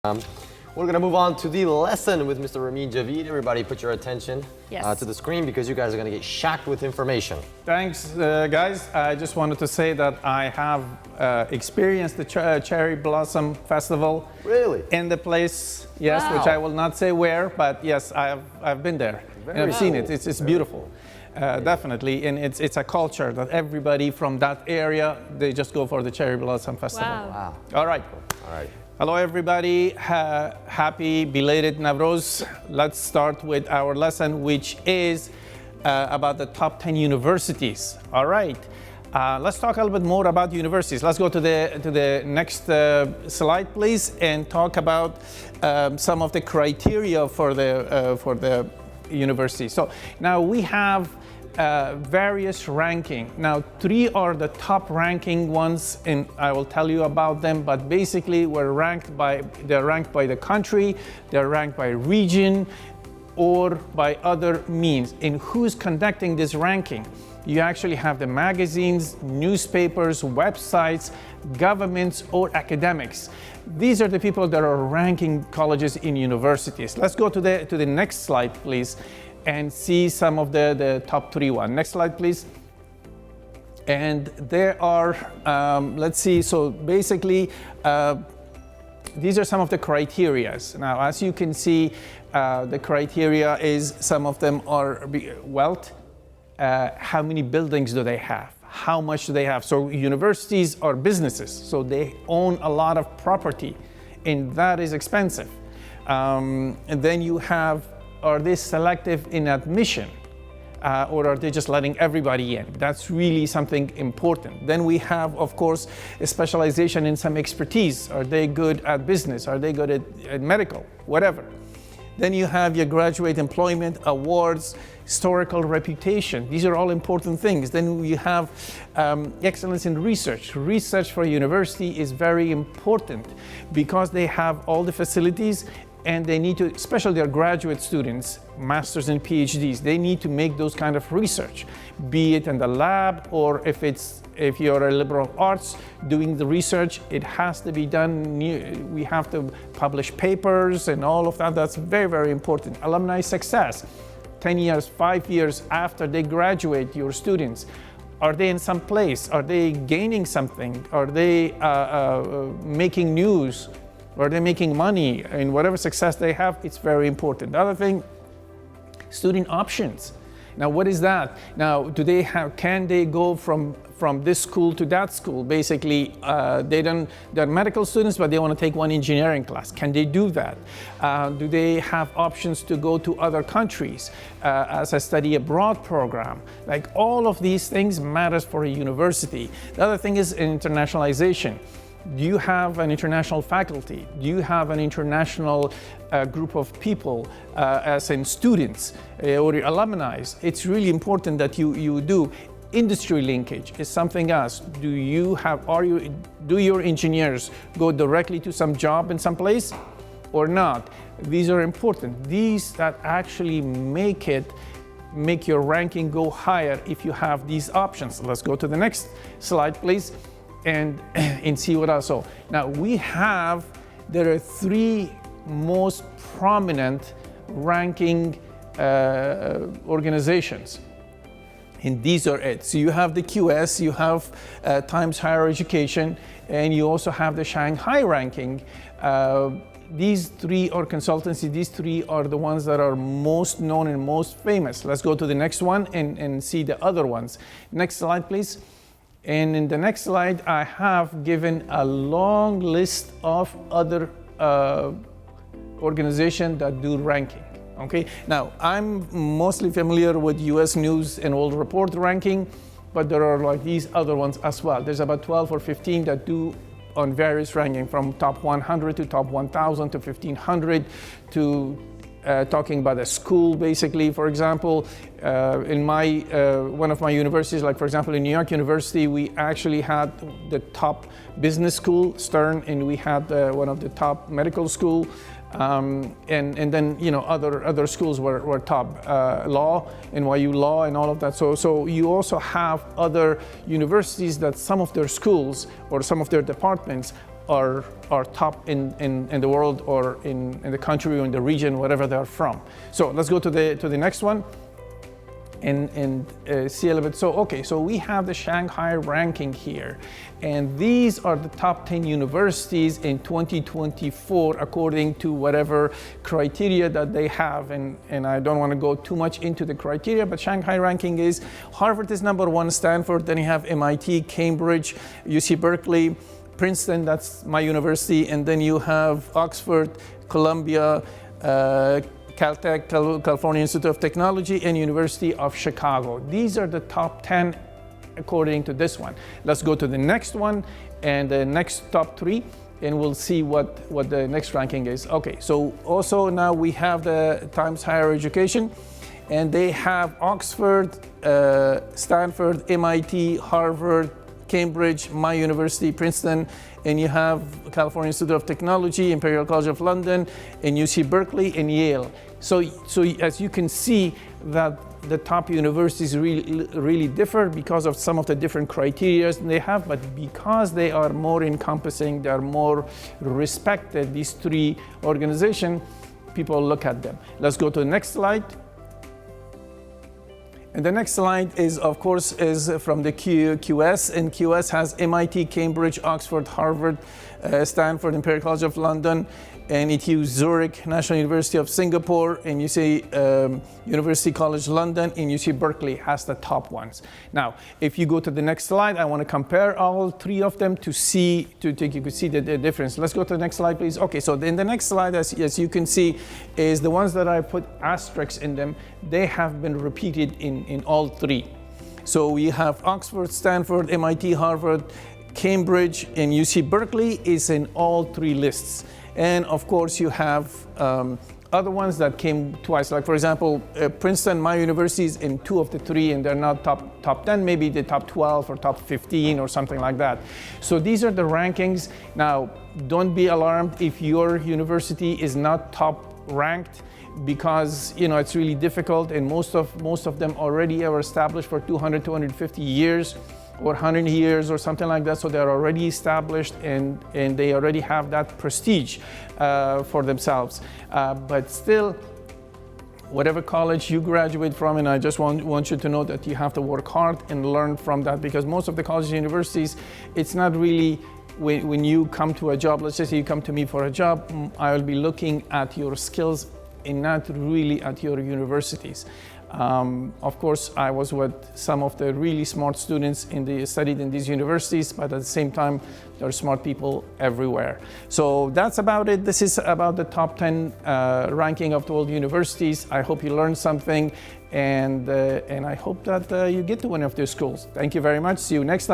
We're going to move on to the lesson with Mr. Ramin Javid. Everybody put your attention to the screen because you guys are going to get shacked with information. Thanks, guys. I just wanted to say that I have experienced the Cherry Blossom Festival. Really? In the place, yes, Wow. which I will not say where, but yes, I've been there. And I've seen it. It's beautiful. Definitely, and it's a culture that everybody from that area, they just go for the Cherry Blossom Festival. Wow. All right. Hello, everybody. Happy belated Navroz. Let's start with our lesson, which is about the top 10 universities. All right. Let's talk a little bit more about universities. Let's go to the next slide, please, and talk about some of the criteria for the university. So now we have various ranking. Now, 3 are the top ranking ones, and I will tell you about them, but basically they're ranked by the country, they're ranked by region, or by other means. And who's conducting this ranking? You actually have the magazines, newspapers, websites, governments, or academics. These are the people that are ranking colleges in universities. Let's go to the next slide, please, and see some of the top 3 ones. Next slide, please. And there are, let's see, so basically, these are some of the criteria. Now, as you can see, the criteria is some of them are wealth, how many buildings do they have, how much do they have. So universities are businesses, so they own a lot of property, and that is expensive. And then you have, are they selective in admission, or are they just letting everybody in? That's really something important. Then we have, of course, a specialization in some expertise. Are they good at business? Are they good at medical? Whatever. Then you have your graduate employment, awards, historical reputation. These are all important things. Then you have excellence in research. Research for a university is very important because they have all the facilities, and they need to, especially their graduate students, masters and PhDs, they need to make those kind of research, be it in the lab, or if you're a liberal arts doing the research, it has to be done. We have to publish papers and all of that. That's very, very important. Alumni success, 10 years, 5 years after they graduate, your students, are they in some place? Are they gaining something? Are they making news? Are they making money? And whatever success they have, it's very important. The other thing, student options. Now, what is that? Now, can they go from this school to that school? Basically, they're medical students, but they want to take one engineering class. Can they do that? Do they have options to go to other countries as a study abroad program? Like, all of these things matters for a university. The other thing is internationalization. Do you have an international faculty? Do you have an international group of people, as in students or alumni? It's really important that you do. Industry linkage is something else. Do your engineers go directly to some job in some place or not? These are important. These that actually make your ranking go higher if you have these options. Let's go to the next slide, please. And see what else. So now there are 3 most prominent ranking organizations. And these are it. So you have the QS, you have Times Higher Education, and you also have the Shanghai ranking. These 3 are consultancy. These 3 are the ones that are most known and most famous. Let's go to the next one and see the other ones. Next slide, please. And in the next slide, I have given a long list of other organizations that do ranking. Okay. Now, I'm mostly familiar with US News and World Report ranking, but there are like these other ones as well. There's about 12 or 15 that do on various ranking, from top 100 to top 1,000 to 1,500 to talking about a school, basically. For example, in one of my universities, like for example in New York University, we actually had the top business school, Stern, and we had one of the top medical school, and then other schools were top, law, NYU Law, and all of that. So you also have other universities that some of their schools or some of their departments are top in the world or in the country or in the region, wherever they're from. So let's go to the next one and see a little bit. So we have the Shanghai ranking here, and these are the top 10 universities in 2024 according to whatever criteria that they have, and I don't want to go too much into the criteria, but Shanghai ranking is Harvard is number 1, Stanford, then you have MIT, Cambridge, UC Berkeley, Princeton, that's my university, and then you have Oxford, Columbia, Caltech, California Institute of Technology, and University of Chicago. These are the top 10 according to this one. Let's go to the next one and the next top 3, and we'll see what the next ranking is. Okay, so also now we have the Times Higher Education, and they have Oxford, Stanford, MIT, Harvard, Cambridge, my university, Princeton, and you have California Institute of Technology, Imperial College of London, and UC Berkeley and Yale. So as you can see that the top universities really differ because of some of the different criteria they have, but because they are more encompassing, they are more respected, these 3 organizations, people look at them. Let's go to the next slide. And the next slide is, of course, is from the QS, and QS has MIT, Cambridge, Oxford, Harvard, Stanford, Imperial College of London, and ETU Zurich, National University of Singapore, and UC University College London, and UC Berkeley has the top ones. Now, if you go to the next slide, I want to compare all 3 of them to see, you could see the difference. Let's go to the next slide, please. Okay, so in the next slide, as you can see, is the ones that I put asterisks in them. They have been repeated in all 3. So we have Oxford, Stanford, MIT, Harvard, Cambridge, and UC Berkeley is in all 3 lists. And of course, you have other ones that came twice. Like for example, Princeton, my university, is in 2 of the 3, and they're not top 10, maybe the top 12 or top 15 or something like that. So these are the rankings. Now, don't be alarmed if your university is not top ranked, because it's really difficult, and most of them already are established for 200, 250 years. Or 100 years or something like that, so they're already established and they already have that prestige for themselves. But still, whatever college you graduate from, and I just want you to know that you have to work hard and learn from that, because most of the colleges and universities, it's not really, when you come to a job, let's just say you come to me for a job, I will be looking at your skills and not really at your universities. Of course, I was with some of the really smart students studied in these universities, but at the same time, there are smart people everywhere. So that's about it. This is about the top 10 ranking of the world universities. I hope you learned something, and I hope that you get to one of these schools. Thank you very much. See you next time.